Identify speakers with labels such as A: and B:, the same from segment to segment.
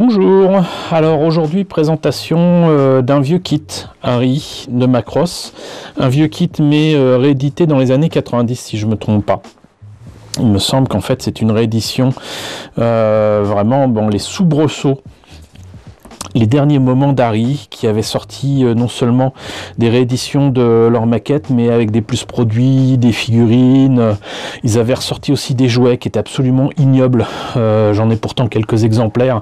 A: Bonjour, alors aujourd'hui présentation d'un vieux kit Harry de Macross, un vieux kit mais réédité dans les années 90 si je ne me trompe pas. Il me semble qu'en fait c'est une réédition vraiment les soubresauts, les derniers moments d'Harry qui avait sorti non seulement des rééditions de leurs maquettes mais avec des plus produits, des figurines. Ils avaient ressorti aussi des jouets qui étaient absolument ignobles. J'en ai pourtant quelques exemplaires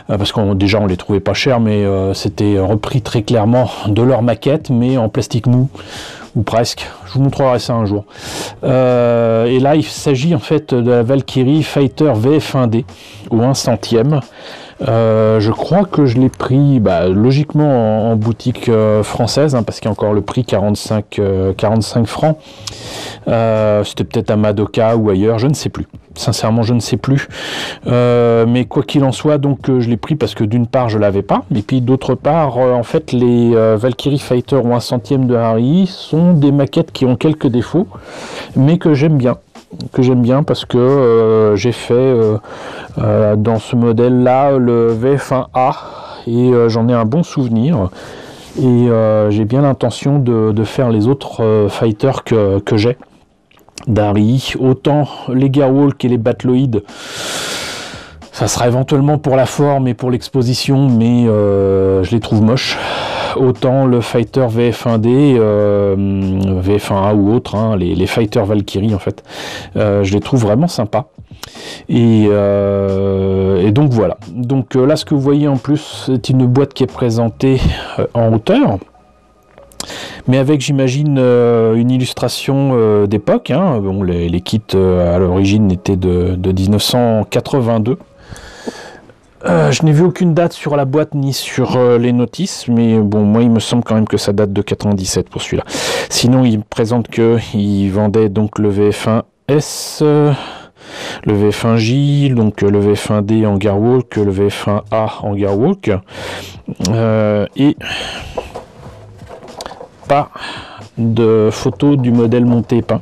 A: parce qu'on déjà on les trouvait pas chers, mais c'était repris très clairement de leurs maquettes mais en plastique mou ou presque. Je vous montrerai ça un jour. Et là il s'agit en fait de la Valkyrie Fighter VF1D au 1 centième. Je crois que je l'ai pris logiquement en boutique française, parce qu'il y a encore le prix 45 francs. C'était peut-être à Madoka ou ailleurs, je ne sais plus. Sincèrement, je ne sais plus. Mais quoi qu'il en soit, donc je l'ai pris parce que d'une part, je l'avais pas. Et puis d'autre part, en fait, les Valkyrie Fighter ou 1 centième de Harry sont des maquettes qui ont quelques défauts, mais que j'aime bien. Parce que j'ai fait dans ce modèle là le VF1A et j'en ai un bon souvenir et j'ai bien l'intention de faire les autres fighters que j'ai d'Harry, autant les Gearwalk et les Battloid. Ça sera éventuellement pour la forme et pour l'exposition, mais je les trouve moches. Autant le Fighter VF1D, VF1A ou autre, les Fighter Valkyrie en fait, je les trouve vraiment sympas. Et donc voilà. Donc là, ce que vous voyez en plus, c'est une boîte qui est présentée en hauteur, mais avec, j'imagine, une illustration d'époque. Bon, les kits à l'origine étaient de 1982. Je n'ai vu aucune date sur la boîte ni sur les notices, mais bon, moi il me semble quand même que ça date de 97 pour celui-là. Sinon, il présente qu'il vendait donc le VF1S, le VF1J, donc le VF1D en Gearwalk, le VF1A en Gearwalk, et pas de photos du modèle monté peint.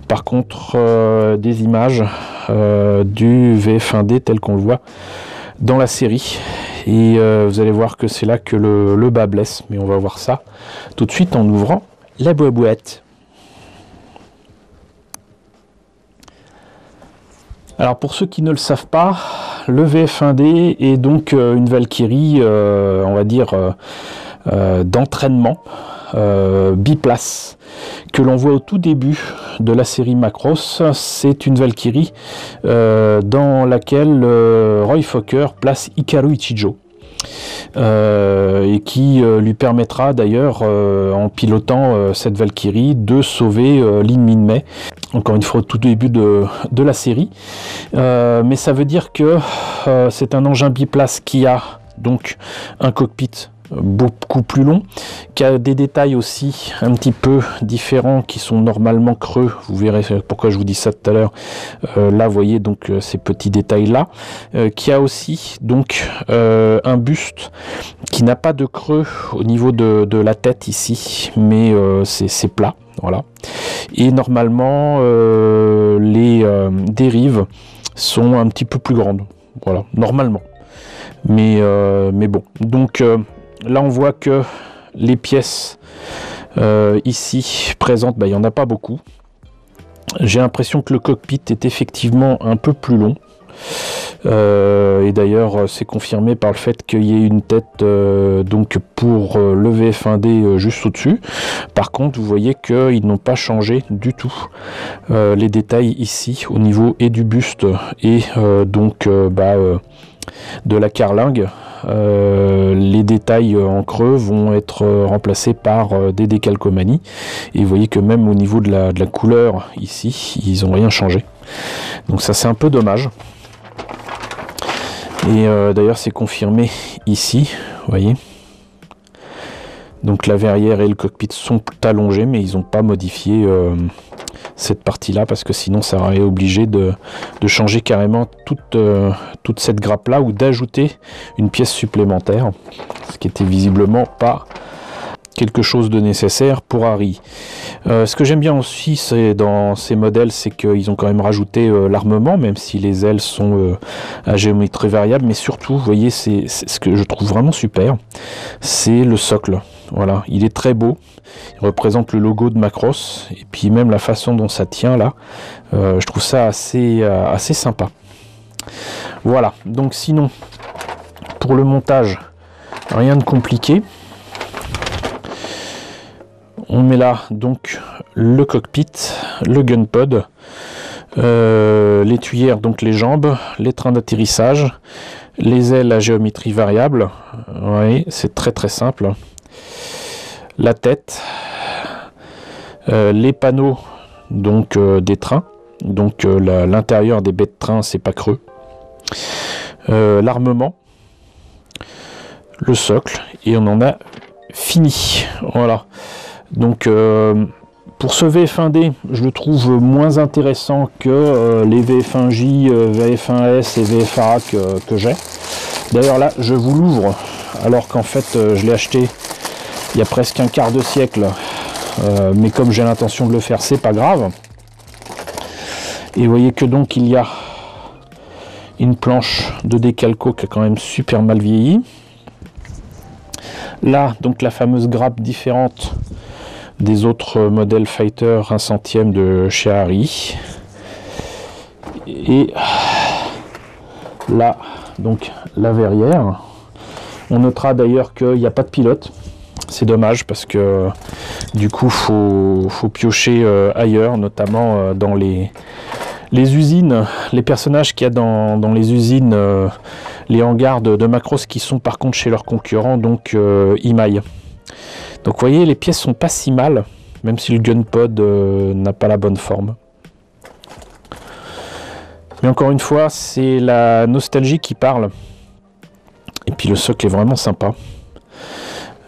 A: Par contre, des images du VF1D tel qu'on le voit dans la série, et vous allez voir que c'est là que le bas blesse, mais on va voir ça tout de suite en ouvrant la boîte. Alors pour ceux qui ne le savent pas, le VF1D est donc une Valkyrie, on va dire d'entraînement, biplace, que l'on voit au tout début de la série Macross. C'est une Valkyrie dans laquelle Roy Fokker place Hikaru Ichijo, et qui lui permettra d'ailleurs, en pilotant cette Valkyrie, de sauver Lin Minmay, encore une fois au tout début de la série. Mais ça veut dire que c'est un engin biplace qui a donc un cockpit beaucoup plus long, qui a des détails aussi un petit peu différents, qui sont normalement creux. Vous verrez pourquoi je vous dis ça tout à l'heure. Là, vous voyez donc ces petits détails là, qui a aussi donc un buste qui n'a pas de creux au niveau de la tête ici, mais c'est plat, voilà. Et normalement les dérives sont un petit peu plus grandes, voilà, normalement. Mais bon, donc là on voit que les pièces ici présentes, il n'y en a pas beaucoup. J'ai l'impression que le cockpit est effectivement un peu plus long. Et d'ailleurs c'est confirmé par le fait qu'il y ait une tête donc pour le VF1D juste au-dessus. Par contre, vous voyez qu'ils n'ont pas changé du tout les détails ici au niveau et du buste et donc de la carlingue. Les détails en creux vont être remplacés par des décalcomanies, et vous voyez que même au niveau de la couleur ici, ils n'ont rien changé. Donc ça, c'est un peu dommage. Et d'ailleurs c'est confirmé ici, vous voyez. Donc la verrière et le cockpit sont allongés, mais ils n'ont pas modifié cette partie-là, parce que sinon ça aurait obligé de changer carrément toute cette grappe-là, ou d'ajouter une pièce supplémentaire, ce qui était visiblement pas quelque chose de nécessaire pour Harry. Ce que j'aime bien aussi dans ces modèles, c'est qu'ils ont quand même rajouté l'armement, même si les ailes sont à géométrie variable. Mais surtout, vous voyez, c'est ce que je trouve vraiment super, c'est le socle. Voilà, il est très beau, il représente le logo de Macross, et puis même la façon dont ça tient là, je trouve ça assez sympa. Voilà, donc sinon, pour le montage, rien de compliqué. On met là donc le cockpit, le gunpod, les tuyères, donc les jambes, les trains d'atterrissage, les ailes à géométrie variable. Oui, c'est très simple. La tête, les panneaux donc des trains, donc l'intérieur des baies de train, c'est pas creux. L'armement, le socle, et on en a fini. Voilà. Donc pour ce VF1D, je le trouve moins intéressant que les VF1J, VF1S et VF1A que j'ai. D'ailleurs là, je vous l'ouvre, alors qu'en fait je l'ai acheté il y a presque un quart de siècle. Mais comme j'ai l'intention de le faire, c'est pas grave. Et vous voyez que donc il y a une planche de décalco qui a quand même super mal vieilli. Là, donc la fameuse grappe différente des autres modèles Fighter 1 centième de chez Arri. Et là, donc la verrière. On notera d'ailleurs qu'il n'y a pas de pilote. C'est dommage parce que du coup, faut piocher ailleurs, notamment dans les usines, les personnages qu'il y a dans les usines, les hangars de Macross qui sont par contre chez leurs concurrents, donc Imai. Donc vous voyez, les pièces sont pas si mal, même si le gunpod n'a pas la bonne forme. Mais encore une fois, c'est la nostalgie qui parle. Et puis le socle est vraiment sympa.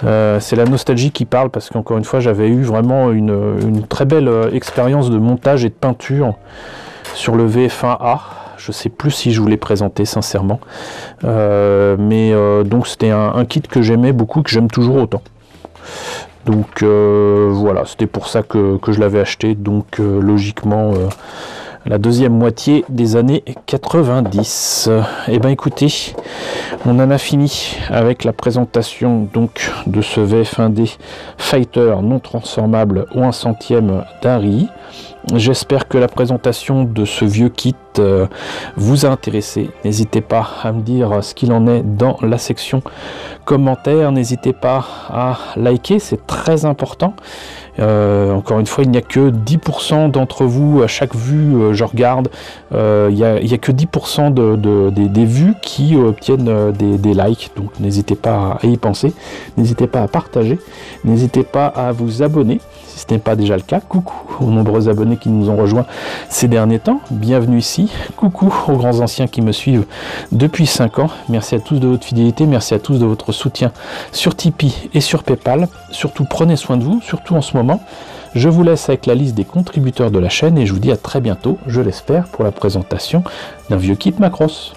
A: C'est la nostalgie qui parle parce qu'encore une fois, j'avais eu vraiment une très belle expérience de montage et de peinture sur le VF1A. Je sais plus si je vous l'ai présenté sincèrement. Donc c'était un kit que j'aimais beaucoup, que j'aime toujours autant. Donc voilà, c'était pour ça que je l'avais acheté. Donc logiquement, la deuxième moitié des années 90. Et ben écoutez, on en a fini avec la présentation donc de ce VF1D Fighter non transformable au 1 centième d'Arri. J'espère que la présentation de ce vieux kit vous a intéressé. N'hésitez pas à me dire ce qu'il en est dans la section commentaires. N'hésitez pas à liker, c'est très important. Encore une fois, il n'y a que 10% d'entre vous, à chaque vue, je regarde, il n'y a que 10% des vues qui obtiennent des likes. Donc n'hésitez pas à y penser, n'hésitez pas à partager, n'hésitez pas à vous abonner si ce n'est pas déjà le cas. Coucou aux nombreux abonnés qui nous ont rejoints ces derniers temps, bienvenue ici. Coucou aux grands anciens qui me suivent depuis 5 ans. Merci à tous de votre fidélité, merci à tous de votre soutien sur Tipeee et sur Paypal. Surtout prenez soin de vous, surtout en ce moment. Je vous laisse avec la liste des contributeurs de la chaîne et je vous dis à très bientôt, je l'espère, pour la présentation d'un vieux kit Macross.